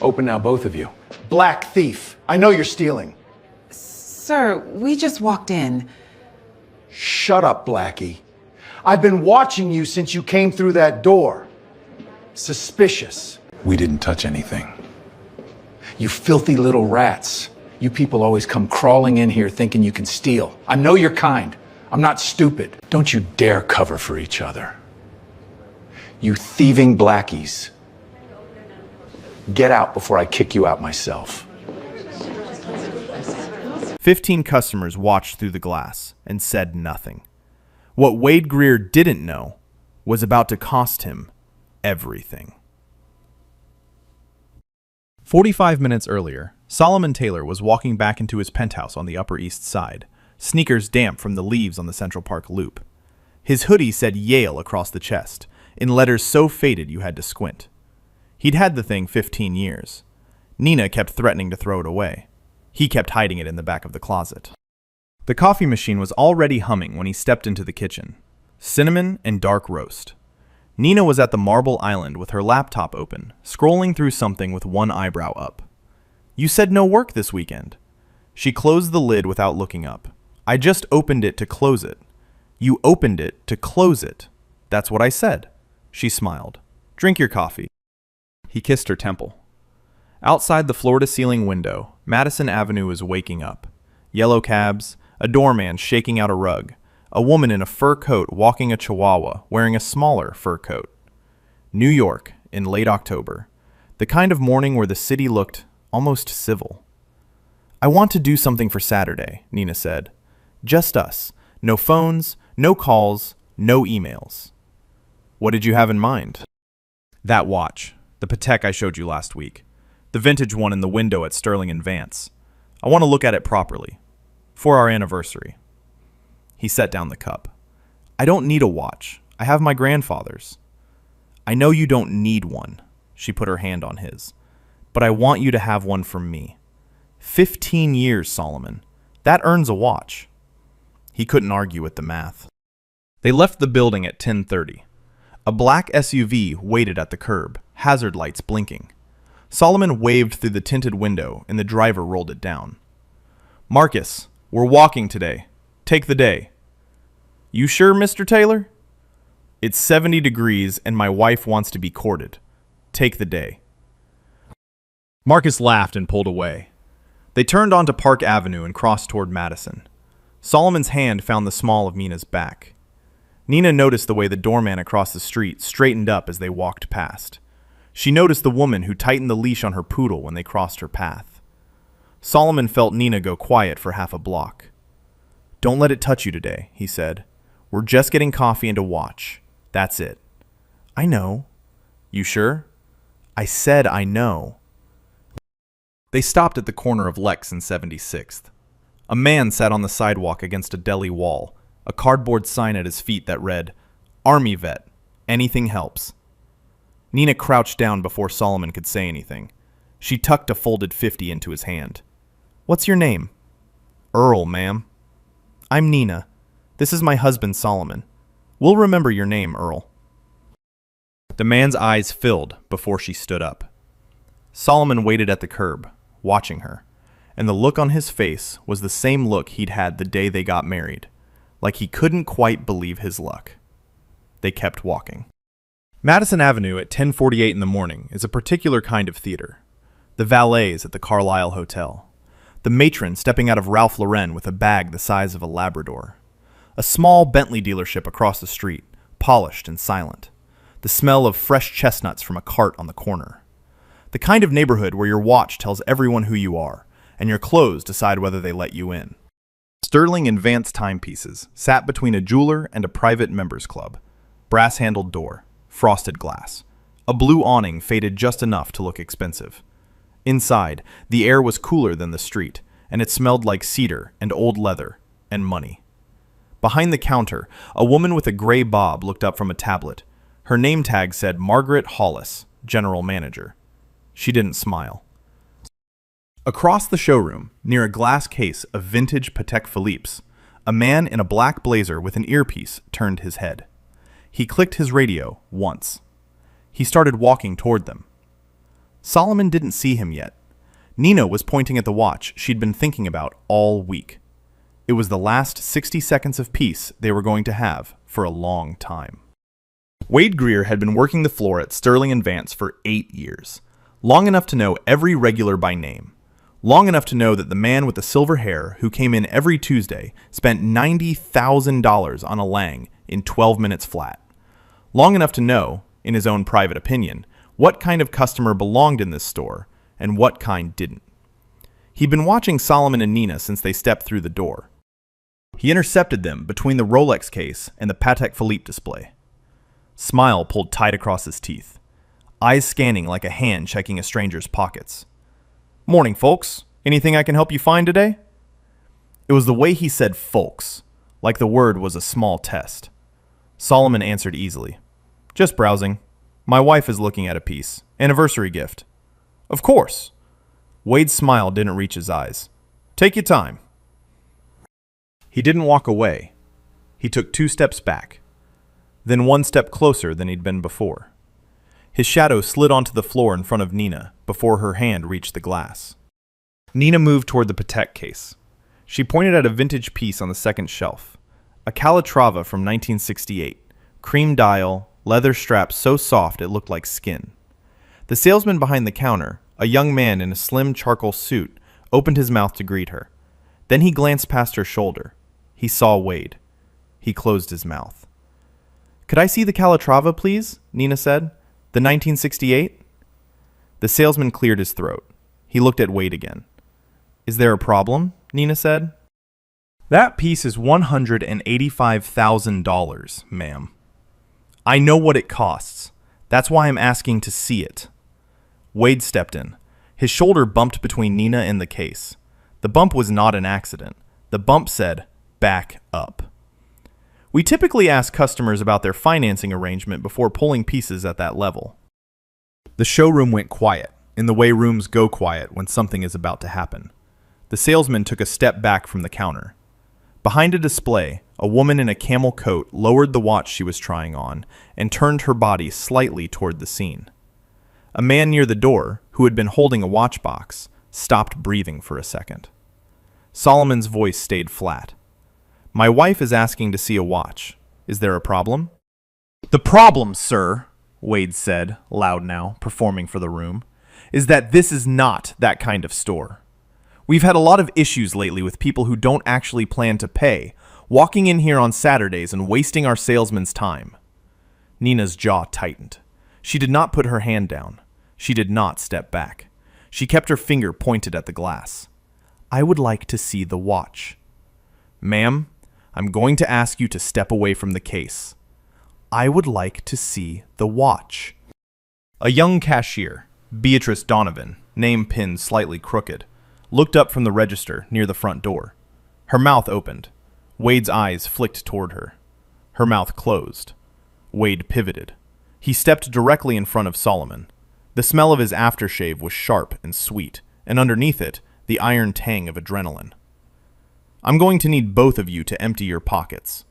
Open now, both of you. Black thief. I know you're stealing. Sir, we just walked in. Shut up, Blackie. I've been watching you since you came through that door. Suspicious. We didn't touch anything. You filthy little rats. You people always come crawling in here thinking you can steal. I know you're kind. I'm not stupid. Don't you dare cover for each other. You thieving blackies. Get out before I kick you out myself. 15 customers watched through the glass and said nothing. What Wade Greer didn't know was about to cost him everything. 45 minutes earlier, Solomon Taylor was walking back into his penthouse on the Upper East Side, sneakers damp from the leaves on the Central Park Loop. His hoodie said Yale across the chest, in letters so faded you had to squint. He'd had the thing 15 years. Nina kept threatening to throw it away. He kept hiding it in the back of the closet. The coffee machine was already humming when he stepped into the kitchen. Cinnamon and dark roast. Nina was at the Marble Island with her laptop open, scrolling through something with one eyebrow up. "You said no work this weekend." She closed the lid without looking up. "I just opened it to close it." "You opened it to close it." "That's what I said." She smiled. "Drink your coffee." He kissed her temple. Outside the floor-to-ceiling window, Madison Avenue was waking up. Yellow cabs, a doorman shaking out a rug, a woman in a fur coat walking a chihuahua wearing a smaller fur coat. New York, in late October. The kind of morning where the city looked almost civil. "I want to do something for Saturday," Nina said. "Just us. No phones, no calls, no emails." "What did you have in mind?" "That watch. The Patek I showed you last week. The vintage one in the window at Sterling and Vance. I want to look at it properly. For our anniversary." He set down the cup. "I don't need a watch. I have my grandfather's." "I know you don't need one." She put her hand on his. "But I want you to have one from me. 15 years, Solomon. That earns a watch." He couldn't argue with the math. They left the building at 10:30. A black SUV waited at the curb, hazard lights blinking. Solomon waved through the tinted window and the driver rolled it down. "Marcus, we're walking today. Take the day." "You sure, Mr. Taylor?" "It's 70 degrees and my wife wants to be courted. Take the day." Marcus laughed and pulled away. They turned onto Park Avenue and crossed toward Madison. Solomon's hand found the small of Nina's back. Nina noticed the way the doorman across the street straightened up as they walked past. She noticed the woman who tightened the leash on her poodle when they crossed her path. Solomon felt Nina go quiet for half a block. "Don't let it touch you today," he said. "We're just getting coffee and a watch. That's it." "I know." "You sure?" "I said I know." They stopped at the corner of Lex and 76th. A man sat on the sidewalk against a deli wall, a cardboard sign at his feet that read, "Army Vet. Anything helps." Nina crouched down before Solomon could say anything. She tucked a folded 50 into his hand. "What's your name?" "Earl, ma'am." "I'm Nina. This is my husband, Solomon. We'll remember your name, Earl." The man's eyes filled before she stood up. Solomon waited at the curb, watching her, and the look on his face was the same look he'd had the day they got married, like he couldn't quite believe his luck. They kept walking. Madison Avenue at 10:48 in the morning is a particular kind of theater. The valets at the Carlisle Hotel. The matron stepping out of Ralph Lauren with a bag the size of a Labrador. A small Bentley dealership across the street, polished and silent. The smell of fresh chestnuts from a cart on the corner. The kind of neighborhood where your watch tells everyone who you are, and your clothes decide whether they let you in. Sterling and Vance timepieces sat between a jeweler and a private members club. Brass-handled door, frosted glass. A blue awning faded just enough to look expensive. Inside, the air was cooler than the street, and it smelled like cedar and old leather and money. Behind the counter, a woman with a gray bob looked up from a tablet. Her name tag said Margaret Hollis, General Manager. She didn't smile. Across the showroom, near a glass case of vintage Patek Philippe's, a man in a black blazer with an earpiece turned his head. He clicked his radio once. He started walking toward them. Solomon didn't see him yet. Nina was pointing at the watch she'd been thinking about all week. It was the last 60 seconds of peace they were going to have for a long time. Wade Greer had been working the floor at Sterling & Vance for 8 years, long enough to know every regular by name, long enough to know that the man with the silver hair who came in every Tuesday spent $90,000 on a Lang in 12 minutes flat, long enough to know, in his own private opinion, what kind of customer belonged in this store and what kind didn't. He'd been watching Solomon and Nina since they stepped through the door. He intercepted them between the Rolex case and the Patek Philippe display. Smile pulled tight across his teeth, eyes scanning like a hand checking a stranger's pockets. "Morning, folks. Anything I can help you find today?" It was the way he said folks, like the word was a small test. Solomon answered easily. "Just browsing. My wife is looking at a piece. Anniversary gift." "Of course." Wade's smile didn't reach his eyes. "Take your time." He didn't walk away. He took 2 steps back, then 1 step closer than he'd been before. His shadow slid onto the floor in front of Nina before her hand reached the glass. Nina moved toward the Patek case. She pointed at a vintage piece on the second shelf, a Calatrava from 1968, cream dial, leather strap so soft it looked like skin. The salesman behind the counter, a young man in a slim charcoal suit, opened his mouth to greet her. Then he glanced past her shoulder. He saw Wade. He closed his mouth. "Could I see the Calatrava, please?" Nina said. "The 1968? The salesman cleared his throat. He looked at Wade again. "Is there a problem?" Nina said. "That piece is $185,000, ma'am. I know what it costs. That's why I'm asking to see it." Wade stepped in. His shoulder bumped between Nina and the case. The bump was not an accident. The bump said, "Back up." We typically ask customers about their financing arrangement before pulling pieces at that level. The showroom went quiet, in the way rooms go quiet when something is about to happen. The salesman took a step back from the counter. Behind a display, a woman in a camel coat lowered the watch she was trying on and turned her body slightly toward the scene. A man near the door, who had been holding a watch box, stopped breathing for a second. Solomon's voice stayed flat. "My wife is asking to see a watch. Is there a problem?" "The problem, sir," Wade said, loud now, performing for the room, "is that this is not that kind of store. We've had a lot of issues lately with people who don't actually plan to pay, walking in here on Saturdays and wasting our salesmen's time." Nina's jaw tightened. She did not put her hand down. She did not step back. She kept her finger pointed at the glass. "I would like to see the watch." "Ma'am, I'm going to ask you to step away from the case." "I would like to see the watch." A young cashier, Beatrice Donovan, name pinned slightly crooked, looked up from the register near the front door. Her mouth opened. Wade's eyes flicked toward her. Her mouth closed. Wade pivoted. He stepped directly in front of Solomon. The smell of his aftershave was sharp and sweet, and underneath it, the iron tang of adrenaline. "I'm going to need both of you to empty your pockets."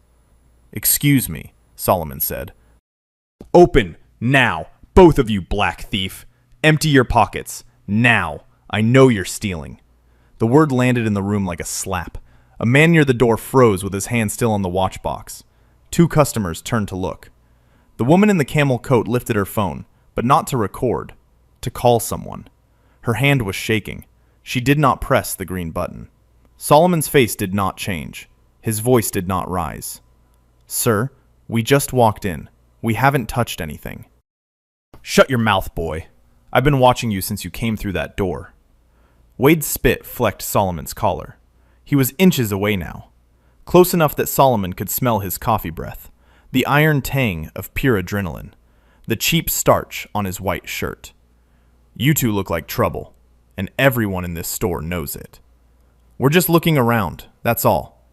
"Excuse me," Solomon said. "Open, now, both of you, black thief. Empty your pockets, now. I know you're stealing." The word landed in the room like a slap. A man near the door froze with his hand still on the watch box. 2 customers turned to look. The woman in the camel coat lifted her phone, but not to record, to call someone. Her hand was shaking. She did not press the green button. Solomon's face did not change. His voice did not rise. "Sir, we just walked in. We haven't touched anything." "Shut your mouth, boy. I've been watching you since you came through that door." Wade's spit flecked Solomon's collar. He was inches away now, close enough that Solomon could smell his coffee breath, the iron tang of pure adrenaline, the cheap starch on his white shirt. "You two look like trouble, and everyone in this store knows it. We're just looking around, that's all."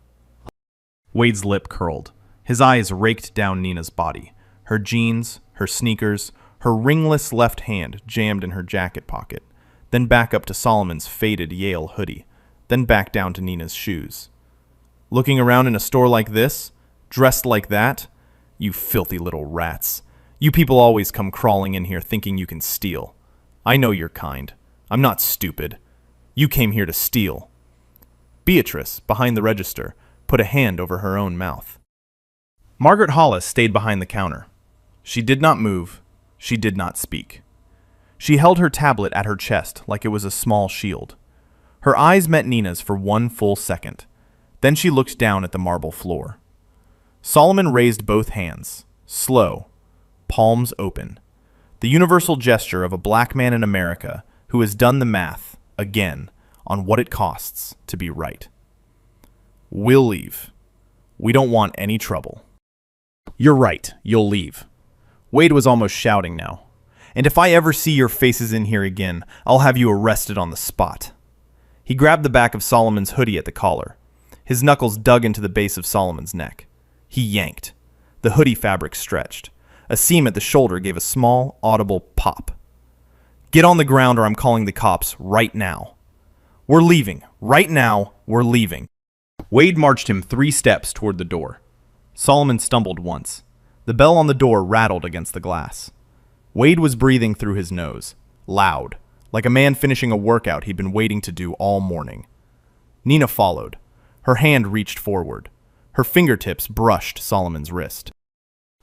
Wade's lip curled. His eyes raked down Nina's body, her jeans, her sneakers, her ringless left hand jammed in her jacket pocket, then back up to Solomon's faded Yale hoodie, then back down to Nina's shoes. "Looking around in a store like this, dressed like that? You filthy little rats. You people always come crawling in here thinking you can steal. I know you're kind. I'm not stupid. You came here to steal. Beatrice, behind the register, put a hand over her own mouth. Margaret Hollis stayed behind the counter. She did not move. She did not speak. She held her tablet at her chest like it was a small shield. Her eyes met Nina's for 1 full second. Then she looked down at the marble floor. Solomon raised both hands, slow, palms open. The universal gesture of a black man in America who has done the math, again, on what it costs to be right. We'll leave. We don't want any trouble. You're right, you'll leave. Wade was almost shouting now. And if I ever see your faces in here again, I'll have you arrested on the spot. He grabbed the back of Solomon's hoodie at the collar. His knuckles dug into the base of Solomon's neck. He yanked. The hoodie fabric stretched. A seam at the shoulder gave a small, audible pop. Get on the ground or I'm calling the cops right now. We're leaving. Right now, we're leaving. Wade marched him 3 steps toward the door. Solomon stumbled once. The bell on the door rattled against the glass. Wade was breathing through his nose, loud, like a man finishing a workout he'd been waiting to do all morning. Nina followed. Her hand reached forward. Her fingertips brushed Solomon's wrist.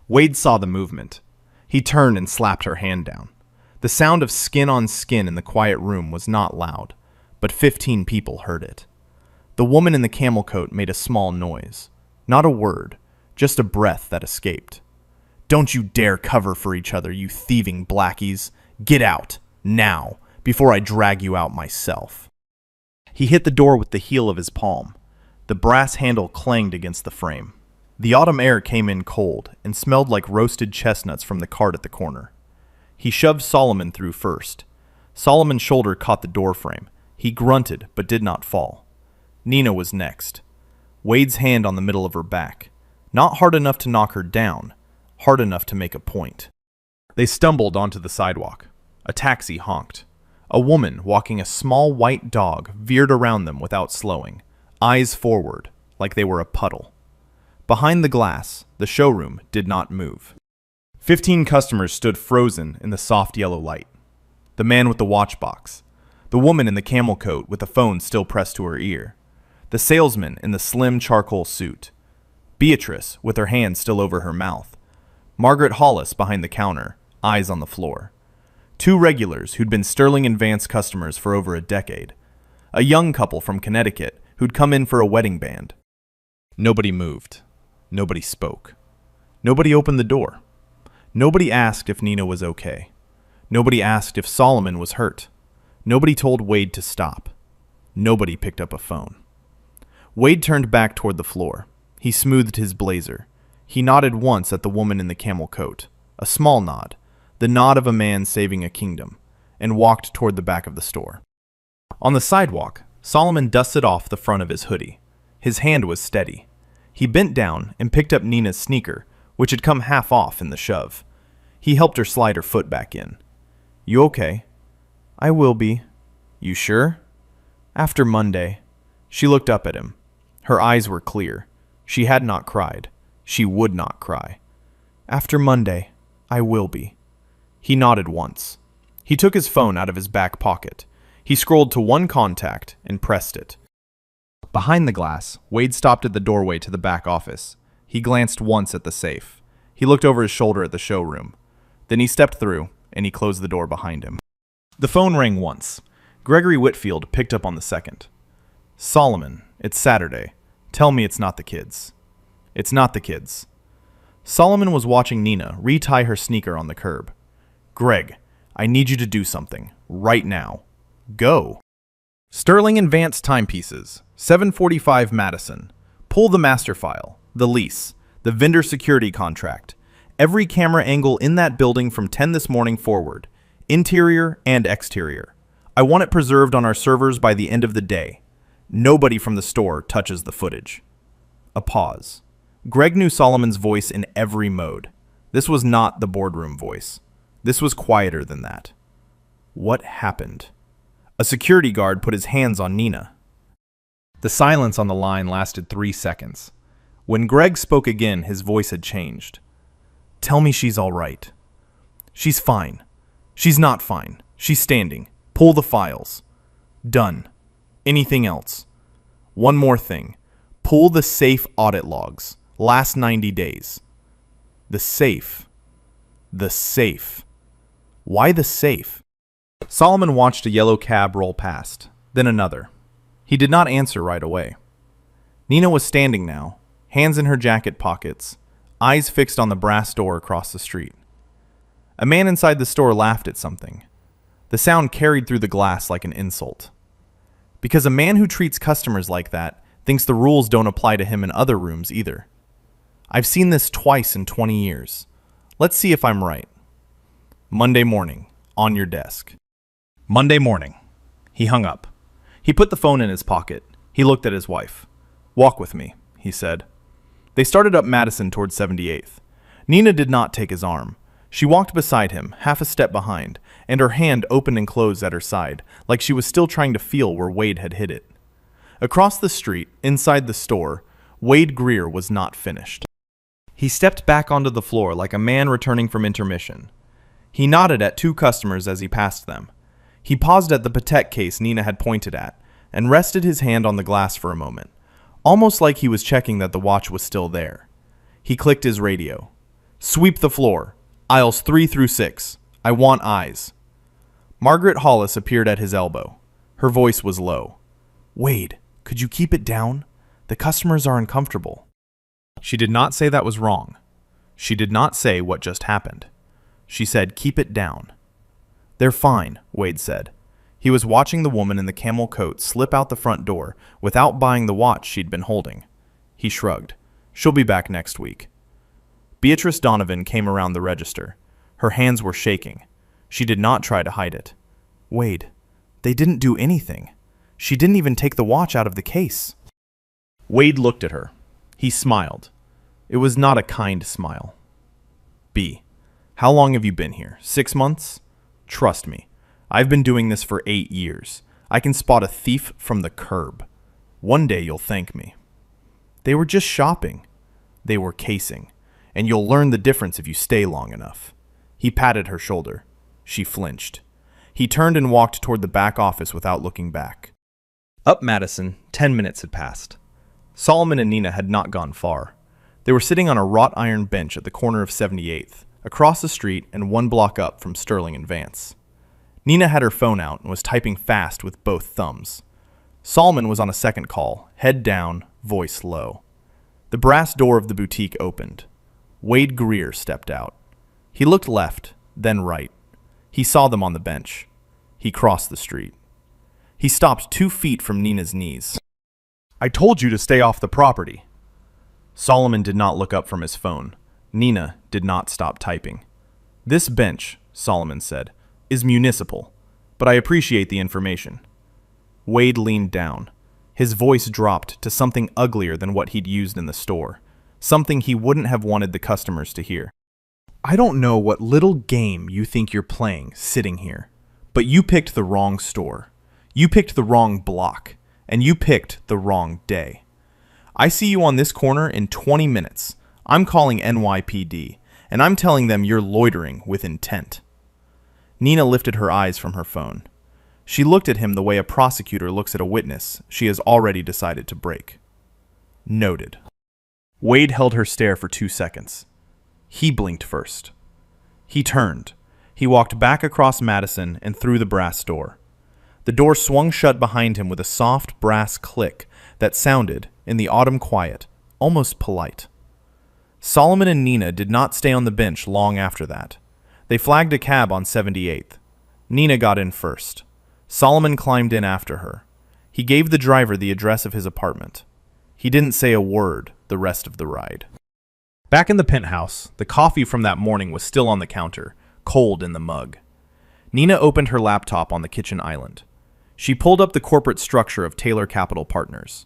Wade saw the movement. He turned and slapped her hand down. The sound of skin on skin in the quiet room was not loud, but 15 people heard it. The woman in the camel coat made a small noise. Not a word, just a breath that escaped. Don't you dare cover for each other, you thieving blackies. Get out, now, before I drag you out myself. He hit the door with the heel of his palm. The brass handle clanged against the frame. The autumn air came in cold and smelled like roasted chestnuts from the cart at the corner. He shoved Solomon through first. Solomon's shoulder caught the doorframe. He grunted but did not fall. Nina was next. Wade's hand on the middle of her back. Not hard enough to knock her down, hard enough to make a point. They stumbled onto the sidewalk. A taxi honked. A woman walking a small white dog veered around them without slowing, eyes forward, like they were a puddle. Behind the glass, the showroom did not move. 15 customers stood frozen in the soft yellow light. The man with the watch box. The woman in the camel coat with the phone still pressed to her ear. The salesman in the slim charcoal suit. Beatrice with her hand still over her mouth. Margaret Hollis behind the counter, eyes on the floor. 2 regulars who'd been Sterling & Vance customers for over a decade. A young couple from Connecticut who'd come in for a wedding band. Nobody moved. Nobody spoke. Nobody opened the door. Nobody asked if Nina was okay. Nobody asked if Solomon was hurt. Nobody told Wade to stop. Nobody picked up a phone. Wade turned back toward the floor. He smoothed his blazer. He nodded once at the woman in the camel coat, a small nod, the nod of a man saving a kingdom, and walked toward the back of the store. On the sidewalk, Solomon dusted off the front of his hoodie. His hand was steady. He bent down and picked up Nina's sneaker, which had come half off in the shove. He helped her slide her foot back in. You okay? I will be. You sure? After Monday. She looked up at him. Her eyes were clear. She had not cried. She would not cry. After Monday, I will be. He nodded once. He took his phone out of his back pocket. He scrolled to one contact and pressed it. Behind the glass, Wade stopped at the doorway to the back office. He glanced once at the safe. He looked over his shoulder at the showroom. Then he stepped through, and he closed the door behind him. The phone rang once. Gregory Whitfield picked up on the second. Solomon, it's Saturday. Tell me it's not the kids. It's not the kids. Solomon was watching Nina retie her sneaker on the curb. Greg, I need you to do something. Right now. Go. Sterling & Vance timepieces. 745 Madison. Pull the master file, the lease, the vendor security contract. Every camera angle in that building from 10 this morning forward. Interior and exterior. I want it preserved on our servers by the end of the day. Nobody from the store touches the footage. A pause. Greg knew Solomon's voice in every mode. This was not the boardroom voice. This was quieter than that. What happened? A security guard put his hands on Nina. The silence on the line lasted 3 seconds. When Greg spoke again, his voice had changed. Tell me she's all right. She's fine. She's not fine. She's standing. Pull the files. Done. Anything else? One more thing. Pull the safe audit logs. Last 90 days. The safe. The safe. Why the safe? Solomon watched a yellow cab roll past, then another. He did not answer right away. Nina was standing now, hands in her jacket pockets, eyes fixed on the brass door across the street. A man inside the store laughed at something. The sound carried through the glass like an insult. Because a man who treats customers like that thinks the rules don't apply to him in other rooms either. I've seen this twice in 20 years. Let's see if I'm right. Monday morning, on your desk. Monday morning. He hung up. He put the phone in his pocket. He looked at his wife. Walk with me, he said. They started up Madison toward 78th. Nina did not take his arm. She walked beside him, half a step behind, and her hand opened and closed at her side, like she was still trying to feel where Wade had hit it. Across the street, inside the store, Wade Greer was not finished. He stepped back onto the floor like a man returning from intermission. He nodded at two customers as he passed them. He paused at the Patek case Nina had pointed at, and rested his hand on the glass for a moment, almost like he was checking that the watch was still there. He clicked his radio. Sweep the floor. Aisles 3 through 6. I want eyes. Margaret Hollis appeared at his elbow. Her voice was low. Wade, could you keep it down? The customers are uncomfortable. She did not say that was wrong. She did not say what just happened. She said, keep it down. They're fine, Wade said. He was watching the woman in the camel coat slip out the front door without buying the watch she'd been holding. He shrugged. She'll be back next week. Beatrice Donovan came around the register. Her hands were shaking. She did not try to hide it. Wade, they didn't do anything. She didn't even take the watch out of the case. Wade looked at her. He smiled. It was not a kind smile. B, how long have you been here? 6 months? Trust me, I've been doing this for 8 years. I can spot a thief from the curb. One day you'll thank me. They were just shopping. They were casing. And you'll learn the difference if you stay long enough. He patted her shoulder. She flinched. He turned and walked toward the back office without looking back. Up Madison, 10 minutes had passed. Solomon and Nina had not gone far. They were sitting on a wrought iron bench at the corner of 78th, across the street and 1 block up from Sterling and Vance. Nina had her phone out and was typing fast with both thumbs. Solomon was on a second call, head down, voice low. The brass door of the boutique opened. Wade Greer stepped out. He looked left, then right. He saw them on the bench. He crossed the street. He stopped 2 feet from Nina's knees. I told you to stay off the property. Solomon did not look up from his phone. Nina did not stop typing. This bench, Solomon said, is municipal, but I appreciate the information. Wade leaned down. His voice dropped to something uglier than what he'd used in the store. Something he wouldn't have wanted the customers to hear. I don't know what little game you think you're playing sitting here, but you picked the wrong store. You picked the wrong block, and you picked the wrong day. I see you on this corner in 20 minutes. I'm calling NYPD, and I'm telling them you're loitering with intent. Nina lifted her eyes from her phone. She looked at him the way a prosecutor looks at a witness she has already decided to break. Noted. Wade held her stare for 2 seconds. He blinked first. He turned. He walked back across Madison and through the brass door. The door swung shut behind him with a soft brass click that sounded, in the autumn quiet, almost polite. Solomon and Nina did not stay on the bench long after that. They flagged a cab on 78th. Nina got in first. Solomon climbed in after her. He gave the driver the address of his apartment. He didn't say a word the rest of the ride. Back in the penthouse, the coffee from that morning was still on the counter, cold in the mug. Nina opened her laptop on the kitchen island. She pulled up the corporate structure of Taylor Capital Partners.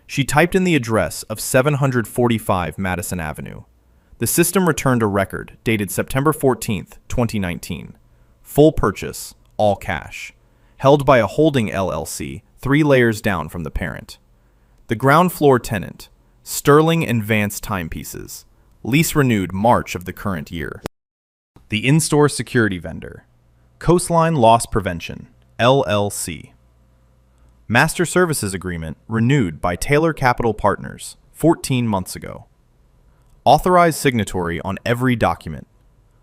She typed in the address of 745 Madison Avenue. The system returned a record dated September 14th, 2019. Full purchase, all cash. Held by a holding LLC 3 layers down from the parent. The ground floor tenant, Sterling and Vance Timepieces. Lease renewed March of the current year. The in-store security vendor, Coastline Loss Prevention, LLC. Master Services Agreement renewed by Taylor Capital Partners 14 months ago. Authorized signatory on every document,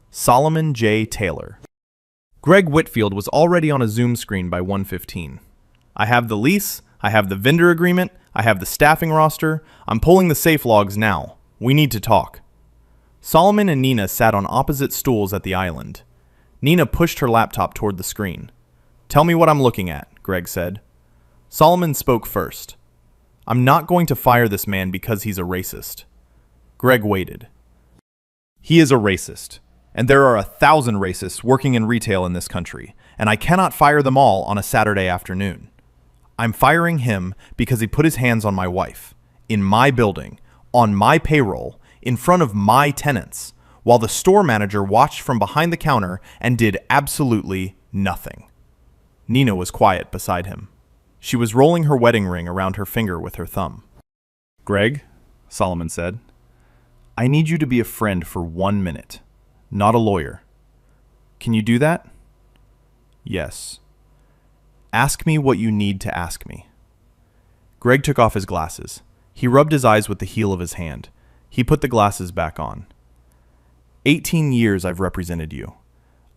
Solomon J. Taylor. Greg Whitfield was already on a Zoom screen by 1:15. I have the lease, I have the vendor agreement, I have the staffing roster, I'm pulling the safe logs now. We need to talk. Solomon and Nina sat on opposite stools at the island. Nina pushed her laptop toward the screen. Tell me what I'm looking at, Greg said. Solomon spoke first. I'm not going to fire this man because he's a racist. Greg waited. He is a racist, and there are 1,000 racists working in retail in this country, and I cannot fire them all on a Saturday afternoon. I'm firing him because he put his hands on my wife, in my building, on my payroll, in front of my tenants, while the store manager watched from behind the counter and did absolutely nothing. Nina was quiet beside him. She was rolling her wedding ring around her finger with her thumb. Greg, Solomon said, I need you to be a friend for 1 minute, not a lawyer. Can you do that? Yes. Ask me what you need to ask me. Greg took off his glasses. He rubbed his eyes with the heel of his hand. He put the glasses back on. 18 years I've represented you.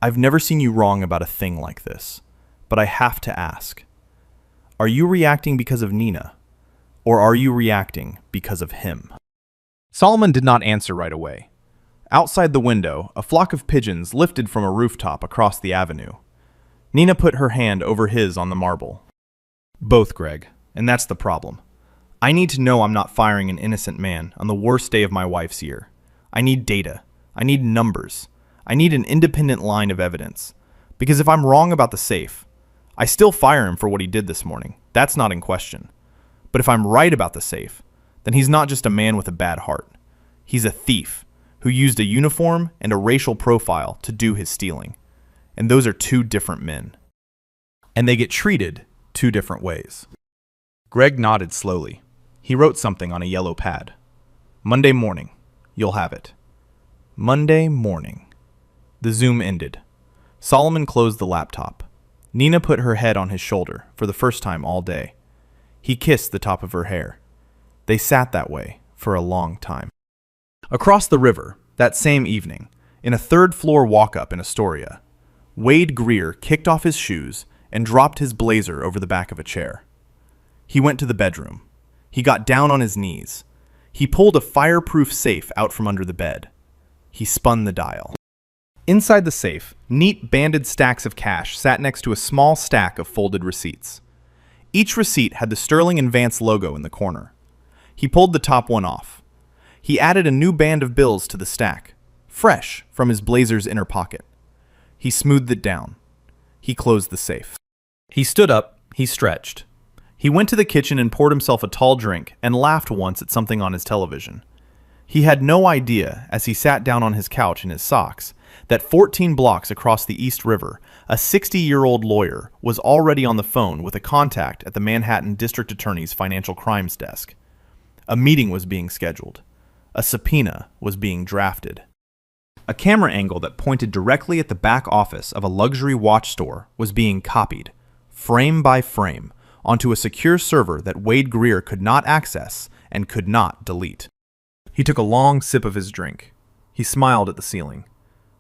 I've never seen you wrong about a thing like this. But I have to ask. Are you reacting because of Nina? Or are you reacting because of him? Solomon did not answer right away. Outside the window, a flock of pigeons lifted from a rooftop across the avenue. Nina put her hand over his on the marble. Both, Greg, and that's the problem. I need to know I'm not firing an innocent man on the worst day of my wife's year. I need data. I need numbers. I need an independent line of evidence. Because if I'm wrong about the safe, I still fire him for what he did this morning. That's not in question. But if I'm right about the safe, then he's not just a man with a bad heart. He's a thief who used a uniform and a racial profile to do his stealing. And those are two different men. And they get treated two different ways. Greg nodded slowly. He wrote something on a yellow pad. Monday morning. You'll have it. Monday morning. The Zoom ended. Solomon closed the laptop. Nina put her head on his shoulder for the first time all day. He kissed the top of her hair. They sat that way for a long time. Across the river, that same evening, in a third-floor walk-up in Astoria, Wade Greer kicked off his shoes and dropped his blazer over the back of a chair. He went to the bedroom. He got down on his knees. He pulled a fireproof safe out from under the bed. He spun the dial. Inside the safe, neat banded stacks of cash sat next to a small stack of folded receipts. Each receipt had the Sterling and Vance logo in the corner. He pulled the top one off. He added a new band of bills to the stack, fresh from his blazer's inner pocket. He smoothed it down. He closed the safe. He stood up. He stretched. He went to the kitchen and poured himself a tall drink and laughed once at something on his television. He had no idea, as he sat down on his couch in his socks, that 14 blocks across the East River, a 60-year-old lawyer was already on the phone with a contact at the Manhattan District Attorney's Financial Crimes Desk. A meeting was being scheduled. A subpoena was being drafted. A camera angle that pointed directly at the back office of a luxury watch store was being copied, frame by frame, onto a secure server that Wade Greer could not access and could not delete. He took a long sip of his drink. He smiled at the ceiling.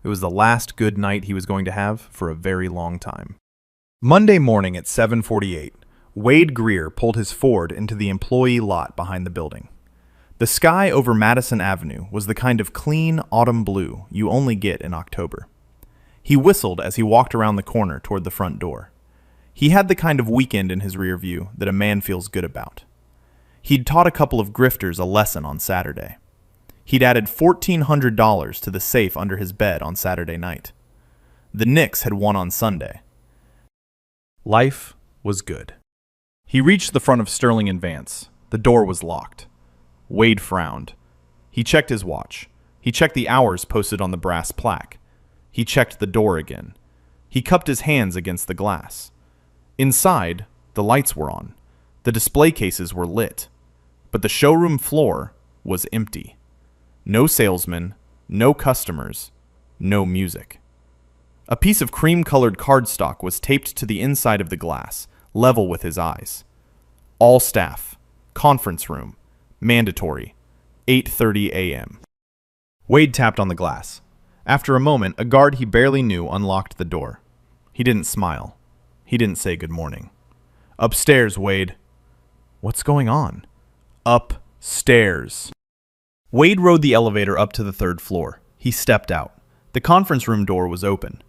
It was the last good night he was going to have for a very long time. Monday morning at 7:48, Wade Greer pulled his Ford into the employee lot behind the building. The sky over Madison Avenue was the kind of clean autumn blue you only get in October. He whistled as he walked around the corner toward the front door. He had the kind of weekend in his rear view that a man feels good about. He'd taught a couple of grifters a lesson on Saturday. He'd added $1,400 to the safe under his bed on Saturday night. The Knicks had won on Sunday. Life was good. He reached the front of Sterling and Vance. The door was locked. Wade frowned. He checked his watch. He checked the hours posted on the brass plaque. He checked the door again. He cupped his hands against the glass. Inside, the lights were on. The display cases were lit. But the showroom floor was empty. No salesmen, no customers, no music. A piece of cream-colored cardstock was taped to the inside of the glass, level with his eyes. All staff. Conference room. Mandatory. 8:30 a.m. Wade tapped on the glass. After a moment, a guard he barely knew unlocked the door. He didn't smile. He didn't say good morning. Upstairs, Wade. What's going on? Upstairs. Wade rode the elevator up to the 3rd floor. He stepped out. The conference room door was open.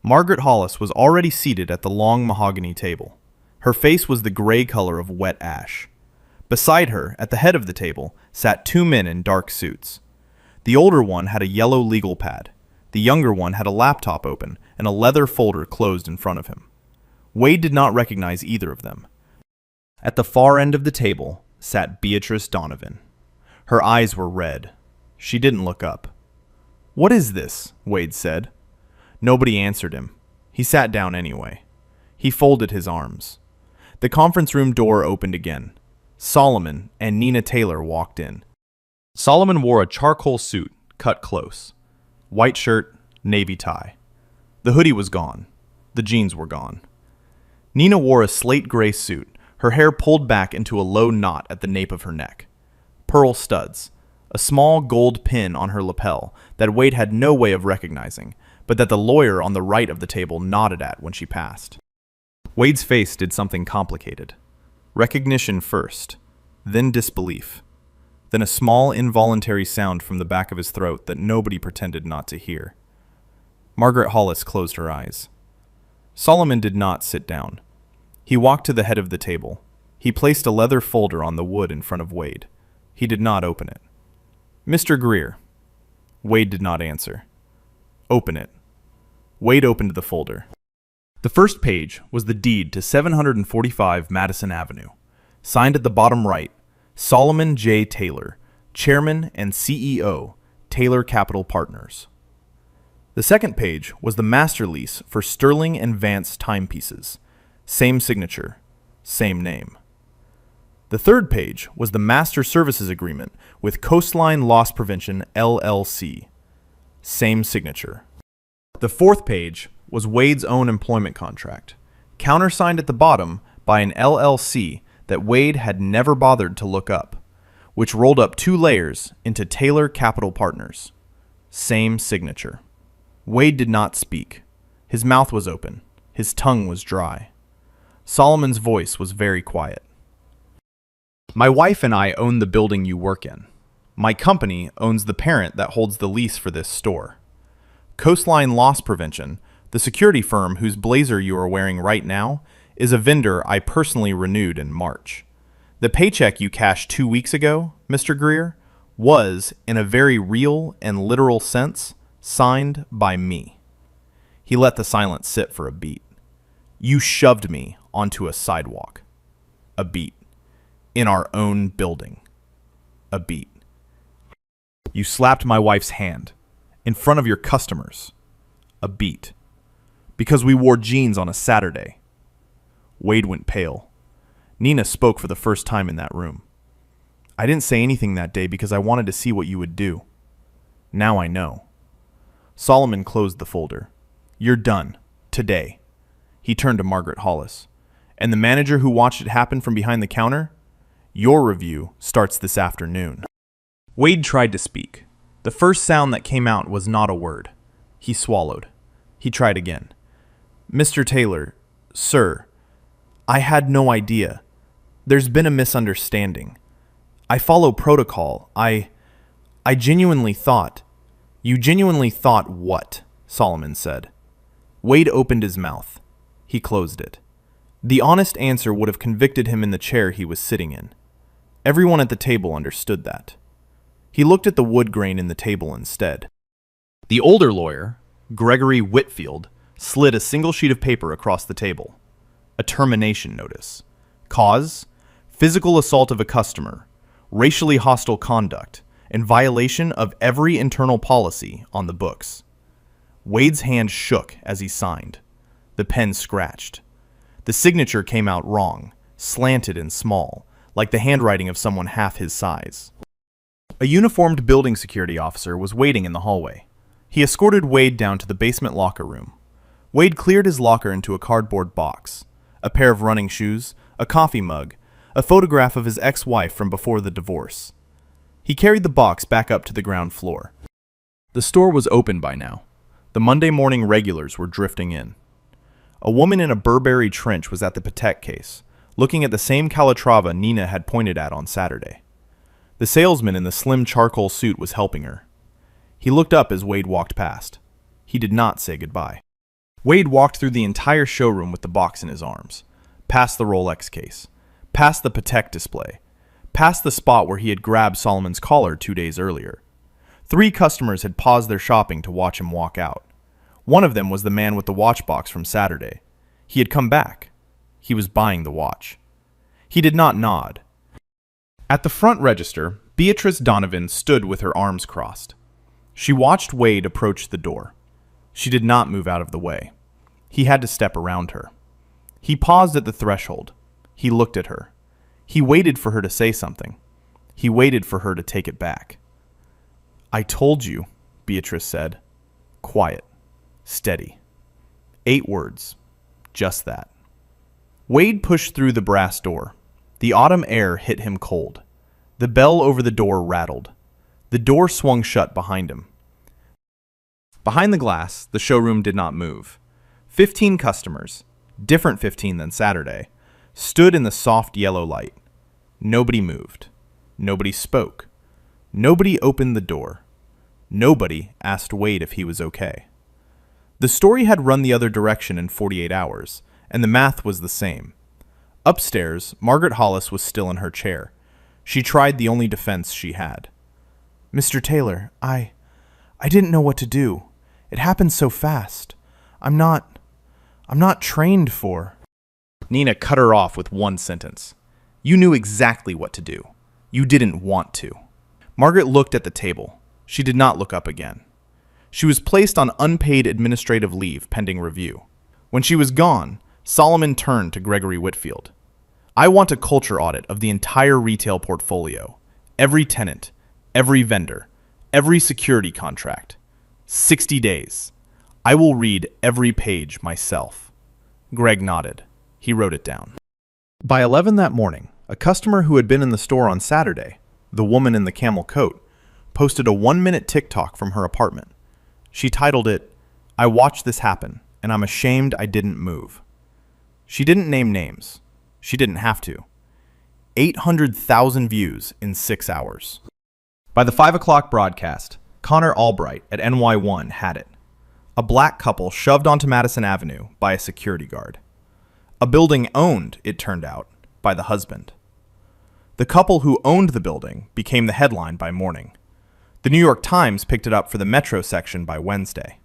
Margaret Hollis was already seated at the long mahogany table. Her face was the gray color of wet ash. Beside her, at the head of the table, sat 2 men in dark suits. The older one had a yellow legal pad. The younger one had a laptop open and a leather folder closed in front of him. Wade did not recognize either of them. At the far end of the table sat Beatrice Donovan. Her eyes were red. She didn't look up. "What is this?" Wade said. Nobody answered him. He sat down anyway. He folded his arms. The conference room door opened again. Solomon and Nina Taylor walked in. Solomon wore a charcoal suit, cut close. White shirt, navy tie. The hoodie was gone. The jeans were gone. Nina wore a slate gray suit, her hair pulled back into a low knot at the nape of her neck. Pearl studs, a small gold pin on her lapel that Wade had no way of recognizing, but that the lawyer on the right of the table nodded at when she passed. Wade's face did something complicated. Recognition first, then disbelief, then a small involuntary sound from the back of his throat that nobody pretended not to hear. Margaret Hollis closed her eyes. Solomon did not sit down. He walked to the head of the table. He placed a leather folder on the wood in front of Wade. He did not open it. "Mr. Greer." Wade did not answer. "Open it." Wade opened the folder. The first page was the deed to 745 Madison Avenue. Signed at the bottom right, Solomon J. Taylor, Chairman and CEO, Taylor Capital Partners. The second page was the master lease for Sterling and Vance timepieces. Same signature, same name. The third page was the master services agreement with Coastline Loss Prevention, LLC. Same signature. The fourth page was Wade's own employment contract, countersigned at the bottom by an LLC that Wade had never bothered to look up, which rolled up 2 layers into Taylor Capital Partners. Same signature. Wade did not speak. His mouth was open. His tongue was dry. Solomon's voice was very quiet. "My wife and I own the building you work in. My company owns the parent that holds the lease for this store. Coastline Loss Prevention, the security firm whose blazer you are wearing right now, is a vendor I personally renewed in March. The paycheck you cashed 2 weeks ago, Mr. Greer, was, in a very real and literal sense, signed by me." He let the silence sit for a beat. "You shoved me onto a sidewalk." A beat. "In our own building." A beat. "You slapped my wife's hand. In front of your customers." A beat. "Because we wore jeans on a Saturday." Wade went pale. Nina spoke for the first time in that room. "I didn't say anything that day because I wanted to see what you would do. Now I know." Solomon closed the folder. "You're done. Today." He turned to Margaret Hollis. "And the manager who watched it happen from behind the counter? Your review starts this afternoon." Wade tried to speak. The first sound that came out was not a word. He swallowed. He tried again. "Mr. Taylor, sir, I had no idea. There's been a misunderstanding. I follow protocol. I genuinely thought." "You genuinely thought what?" Solomon said. Wade opened his mouth. He closed it. The honest answer would have convicted him in the chair he was sitting in. Everyone at the table understood that. He looked at the wood grain in the table instead. The older lawyer, Gregory Whitfield, slid a single sheet of paper across the table. A termination notice. Cause: physical assault of a customer, racially hostile conduct, and violation of every internal policy on the books. Wade's hand shook as he signed. The pen scratched. The signature came out wrong, slanted and small, like the handwriting of someone half his size. A uniformed building security officer was waiting in the hallway. He escorted Wade down to the basement locker room. Wade cleared his locker into a cardboard box. A pair of running shoes, a coffee mug, a photograph of his ex-wife from before the divorce. He carried the box back up to the ground floor. The store was open by now. The Monday morning regulars were drifting in. A woman in a Burberry trench was at the Patek case, looking at the same Calatrava Nina had pointed at on Saturday. The salesman in the slim charcoal suit was helping her. He looked up as Wade walked past. He did not say goodbye. Wade walked through the entire showroom with the box in his arms, past the Rolex case, past the Patek display, past the spot where he had grabbed Solomon's collar 2 days earlier. 3 customers had paused their shopping to watch him walk out. One of them was the man with the watch box from Saturday. He had come back. He was buying the watch. He did not nod. At the front register, Beatrice Donovan stood with her arms crossed. She watched Wade approach the door. She did not move out of the way. He had to step around her. He paused at the threshold. He looked at her. He waited for her to say something. He waited for her to take it back. "I told you," Beatrice said. Quiet. Steady. 8 words. Just that. Wade pushed through the brass door. The autumn air hit him cold. The bell over the door rattled. The door swung shut behind him. Behind the glass, the showroom did not move. 15 customers, different 15 than Saturday, stood in the soft yellow light. Nobody moved. Nobody spoke. Nobody opened the door. Nobody asked Wade if he was okay. The story had run the other direction in 48 hours, and the math was the same. Upstairs, Margaret Hollis was still in her chair. She tried the only defense she had. "Mr. Taylor, I didn't know what to do. It happened so fast. I'm not trained for..." Nina cut her off with one sentence. "You knew exactly what to do. You didn't want to." Margaret looked at the table. She did not look up again. She was placed on unpaid administrative leave pending review. When she was gone, Solomon turned to Gregory Whitfield. "I want a culture audit of the entire retail portfolio. Every tenant, every vendor, every security contract. 60 days. I will read every page myself." Greg nodded. He wrote it down. By 11 that morning, a customer who had been in the store on Saturday, the woman in the camel coat, posted a 1-minute TikTok from her apartment. She titled it, "I watched this happen, and I'm ashamed I didn't move." She didn't name names. She didn't have to. 800,000 views in 6 hours. By the 5 o'clock broadcast, Connor Albright at NY1 had it. A black couple shoved onto Madison Avenue by a security guard. A building owned, it turned out, by the husband. The couple who owned the building became the headline by morning. The New York Times picked it up for the Metro section by Wednesday.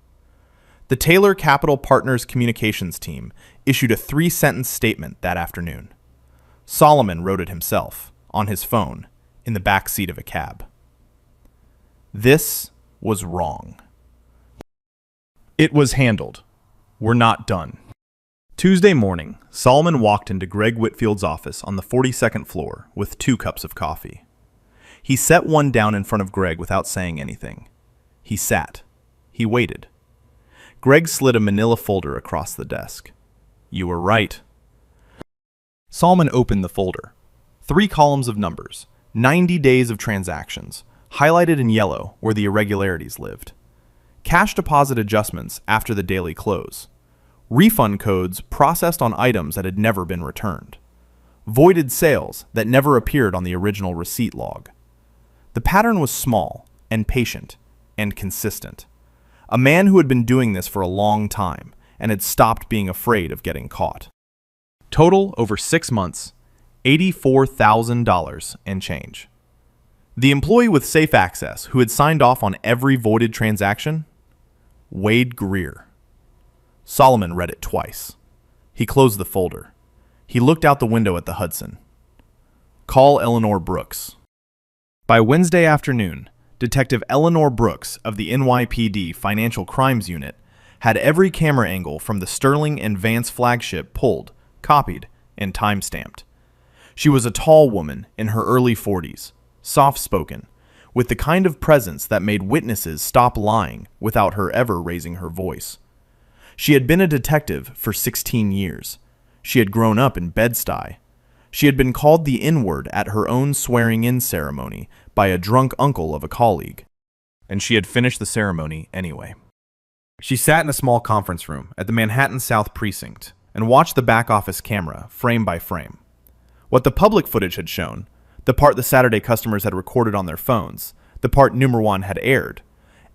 The Taylor Capital Partners communications team issued a 3-sentence statement that afternoon. Solomon wrote it himself, on his phone, in the back seat of a cab. This was wrong. It was handled. We're not done. Tuesday morning, Solomon walked into Greg Whitfield's office on the 42nd floor with 2 cups of coffee. He set one down in front of Greg without saying anything. He sat. He waited. Greg slid a manila folder across the desk. "You were right." Solomon opened the folder. 3 columns of numbers, 90 days of transactions, highlighted in yellow where the irregularities lived. Cash deposit adjustments after the daily close. Refund codes processed on items that had never been returned. Voided sales that never appeared on the original receipt log. The pattern was small and patient and consistent. A man who had been doing this for a long time and had stopped being afraid of getting caught. Total over 6 months, $84,000 and change. The employee with safe access who had signed off on every voided transaction? Wade Greer. Solomon read it twice. He closed the folder. He looked out the window at the Hudson. Call Eleanor Brooks. By Wednesday afternoon, Detective Eleanor Brooks of the NYPD Financial Crimes Unit had every camera angle from the Sterling and Vance flagship pulled, copied, and time-stamped. She was a tall woman in her early 40s, soft-spoken, with the kind of presence that made witnesses stop lying without her ever raising her voice. She had been a detective for 16 years. She had grown up in Bed-Stuy. She had been called the N-word at her own swearing-in ceremony by a drunk uncle of a colleague. And she had finished the ceremony anyway. She sat in a small conference room at the Manhattan South Precinct and watched the back office camera frame by frame. What the public footage had shown, the part the Saturday customers had recorded on their phones, the part Number One had aired,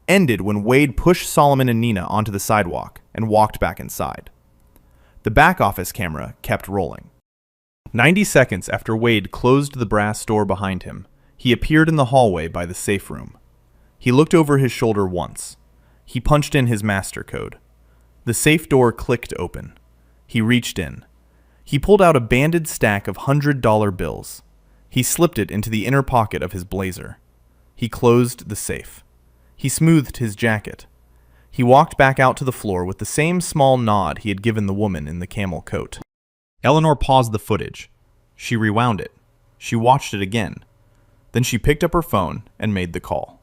ended when Wade pushed Solomon and Nina onto the sidewalk and walked back inside. The back office camera kept rolling. 90 seconds after Wade closed the brass door behind him, he appeared in the hallway by the safe room. He looked over his shoulder once. He punched in his master code. The safe door clicked open. He reached in. He pulled out a banded stack of $100 bills. He slipped it into the inner pocket of his blazer. He closed the safe. He smoothed his jacket. He walked back out to the floor with the same small nod he had given the woman in the camel coat. Eleanor paused the footage. She rewound it. She watched it again. Then she picked up her phone and made the call.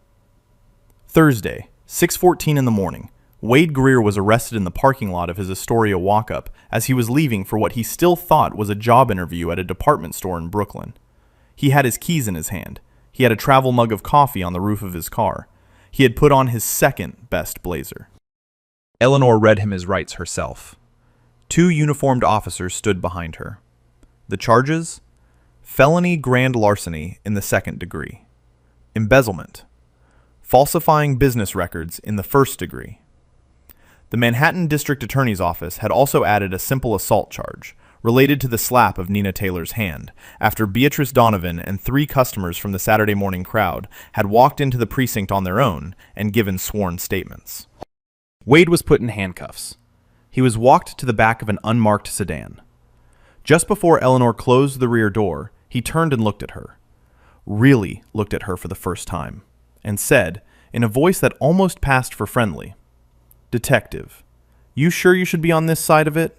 Thursday, 6:14 in the morning, Wade Greer was arrested in the parking lot of his Astoria walk-up as he was leaving for what he still thought was a job interview at a department store in Brooklyn. He had his keys in his hand. He had a travel mug of coffee on the roof of his car. He had put on his second-best blazer. Eleanor read him his rights herself. 2 uniformed officers stood behind her. The charges? Felony grand larceny in the 2nd degree. Embezzlement. Falsifying business records in the 1st degree. The Manhattan District Attorney's Office had also added a simple assault charge, related to the slap of Nina Taylor's hand, after Beatrice Donovan and 3 customers from the Saturday morning crowd had walked into the precinct on their own and given sworn statements. Wade was put in handcuffs. He was walked to the back of an unmarked sedan. Just before Eleanor closed the rear door, he turned and looked at her. Really looked at her for the first time, and said, in a voice that almost passed for friendly, "Detective, you sure you should be on this side of it?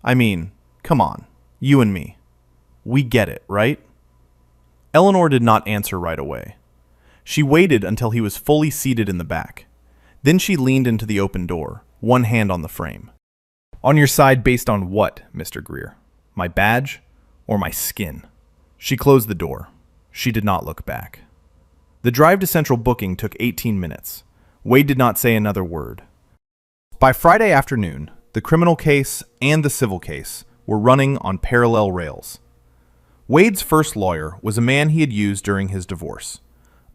I mean, come on, you and me. We get it, right?" Eleanor did not answer right away. She waited until he was fully seated in the back. Then she leaned into the open door, one hand on the frame. "On your side based on what, Mr. Greer? My badge or my skin?" She closed the door. She did not look back. The drive to Central booking took 18 minutes. Wade did not say another word. By Friday afternoon, the criminal case and the civil case were running on parallel rails. Wade's first lawyer was a man he had used during his divorce,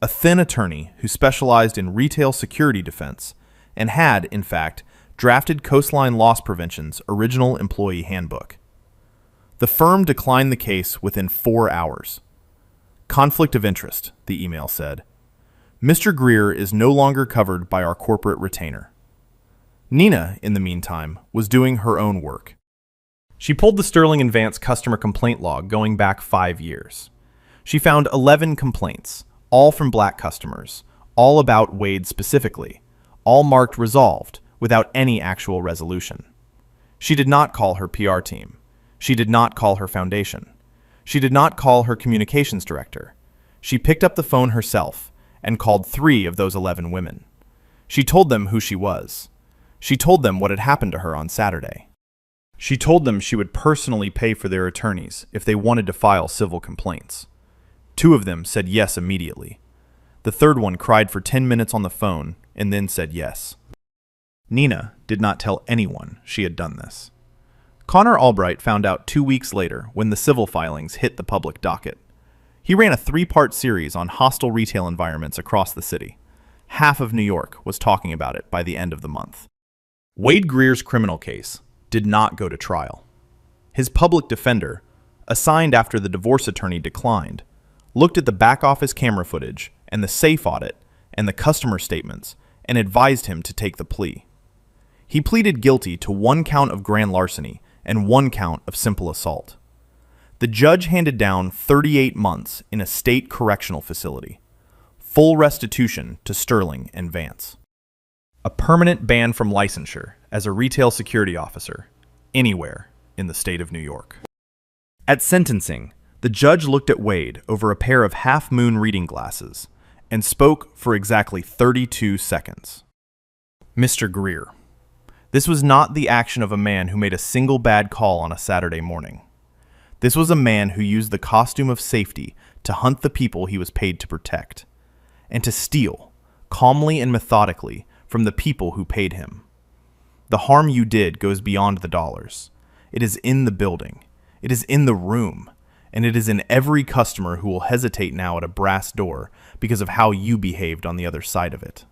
a thin attorney who specialized in retail security defense and had, in fact, drafted Coastline Loss Prevention's original employee handbook. The firm declined the case within 4 hours. Conflict of interest, the email said. Mr. Greer is no longer covered by our corporate retainer. Nina, in the meantime, was doing her own work. She pulled the Sterling & Vance customer complaint log going back 5 years. She found 11 complaints, all from black customers, all about Wade specifically, all marked resolved without any actual resolution. She did not call her PR team. She did not call her foundation. She did not call her communications director. She picked up the phone herself and called 3 of those 11 women. She told them who she was. She told them what had happened to her on Saturday. She told them she would personally pay for their attorneys if they wanted to file civil complaints. 2 of them said yes immediately. The third one cried for 10 minutes on the phone and then said yes. Nina did not tell anyone she had done this. Connor Albright found out 2 weeks later when the civil filings hit the public docket. He ran a 3-part series on hostile retail environments across the city. Half of New York was talking about it by the end of the month. Wade Greer's criminal case did not go to trial. His public defender, assigned after the divorce attorney declined, looked at the back office camera footage and the safe audit and the customer statements and advised him to take the plea. He pleaded guilty to 1 count of grand larceny and 1 count of simple assault. The judge handed down 38 months in a state correctional facility, full restitution to Sterling and Vance, a permanent ban from licensure as a retail security officer anywhere in the state of New York. At sentencing, the judge looked at Wade over a pair of half-moon reading glasses and spoke for exactly 32 seconds. Mr. Greer, This was not the action of a man who made a single bad call on a Saturday morning. This was a man who used the costume of safety to hunt the people he was paid to protect, and to steal, calmly and methodically, from the people who paid him. The harm you did goes beyond the dollars. It is in the building. It is in the room. And it is in every customer who will hesitate now at a brass door because of how you behaved on the other side of it.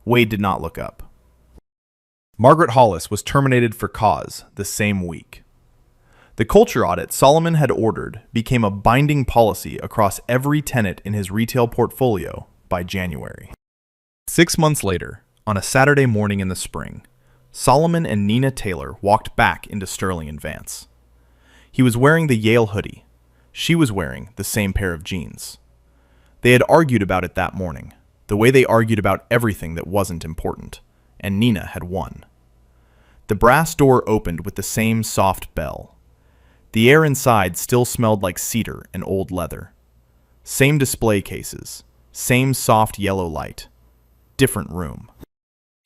Wade did not look up. Margaret Hollis was terminated for cause the same week. The culture audit Solomon had ordered became a binding policy across every tenant in his retail portfolio by January. 6 months later, on a Saturday morning in the spring, Solomon and Nina Taylor walked back into Sterling and Vance. He was wearing the Yale hoodie. She was wearing the same pair of jeans. They had argued about it that morning, the way they argued about everything that wasn't important, and Nina had won. The brass door opened with the same soft bell. The air inside still smelled like cedar and old leather. Same display cases, same soft yellow light. Different room.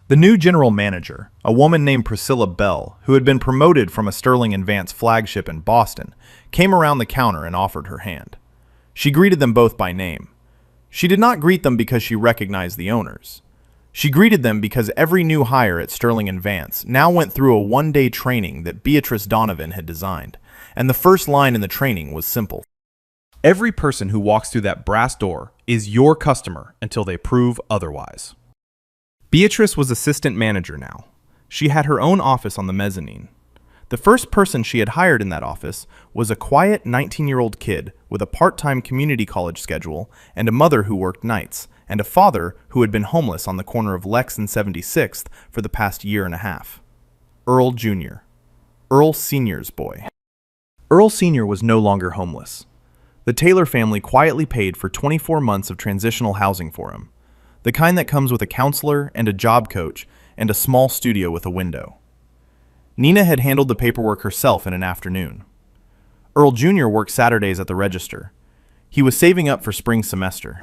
The new general manager, a woman named Priscilla Bell, who had been promoted from a Sterling and Vance flagship in Boston, came around the counter and offered her hand. She greeted them both by name. She did not greet them because she recognized the owners. She greeted them because every new hire at Sterling and Vance now went through a one-day training that Beatrice Donovan had designed, and the first line in the training was simple. Every person who walks through that brass door is your customer until they prove otherwise. Beatrice was assistant manager now. She had her own office on the mezzanine. The first person she had hired in that office was a quiet 19-year-old kid with a part-time community college schedule and a mother who worked nights, and a father who had been homeless on the corner of Lex and 76th for the past year and a half. Earl Jr., Earl Sr.'s boy. Earl Sr. was no longer homeless. The Taylor family quietly paid for 24 months of transitional housing for him, the kind that comes with a counselor and a job coach and a small studio with a window. Nina had handled the paperwork herself in an afternoon. Earl Jr. worked Saturdays at the register. He was saving up for spring semester.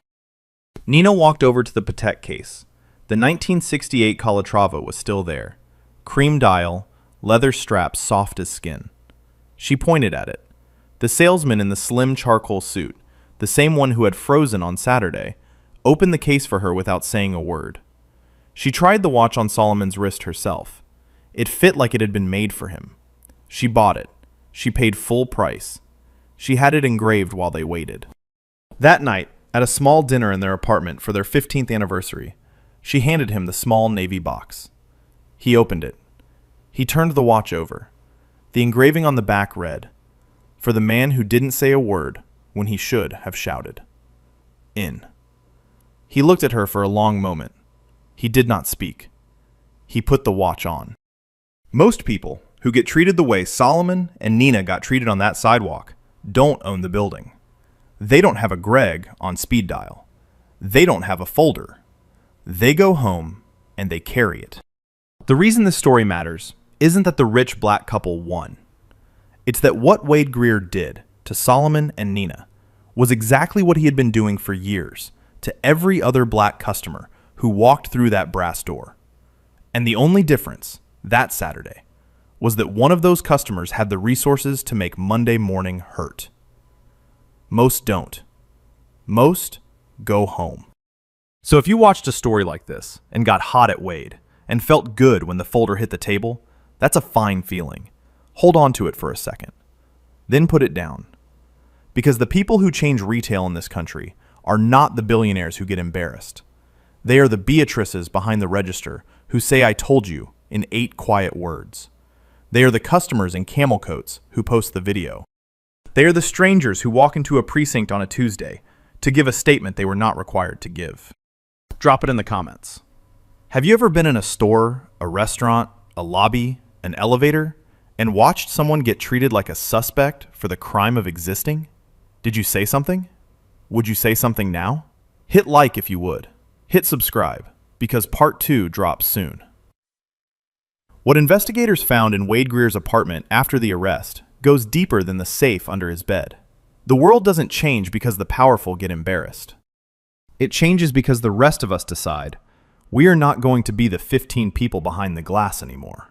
Nina walked over to the Patek case. The 1968 Calatrava was still there. Cream dial, leather straps soft as skin. She pointed at it. The salesman in the slim charcoal suit, the same one who had frozen on Saturday, opened the case for her without saying a word. She tried the watch on Solomon's wrist herself. It fit like it had been made for him. She bought it. She paid full price. She had it engraved while they waited. That night, at a small dinner in their apartment for their 15th anniversary, she handed him the small navy box. He opened it. He turned the watch over. The engraving on the back read, "For the man who didn't say a word when he should have shouted. In." He looked at her for a long moment. He did not speak. He put the watch on. Most people who get treated the way Solomon and Nina got treated on that sidewalk don't own the building. They don't have a Greg on speed dial. They don't have a folder. They go home and they carry it. The reason this story matters isn't that the rich black couple won. It's that what Wade Greer did to Solomon and Nina was exactly what he had been doing for years to every other black customer who walked through that brass door. And the only difference, that Saturday, was that one of those customers had the resources to make Monday morning hurt. Most don't. Most go home. So if you watched a story like this and got hot at Wade and felt good when the folder hit the table, that's a fine feeling. Hold on to it for a second. Then put it down. Because the people who change retail in this country are not the billionaires who get embarrassed. They are the Beatrices behind the register who say "I told you" in 8 quiet words. They are the customers in camel coats who post the video. They are the strangers who walk into a precinct on a Tuesday to give a statement they were not required to give. Drop it in the comments. Have you ever been in a store, a restaurant, a lobby, an elevator, and watched someone get treated like a suspect for the crime of existing? Did you say something? Would you say something now? Hit like if you would. Hit subscribe, because part 2 drops soon. What investigators found in Wade Greer's apartment after the arrest goes deeper than the safe under his bed. The world doesn't change because the powerful get embarrassed. It changes because the rest of us decide We are not going to be the 15 people behind the glass anymore.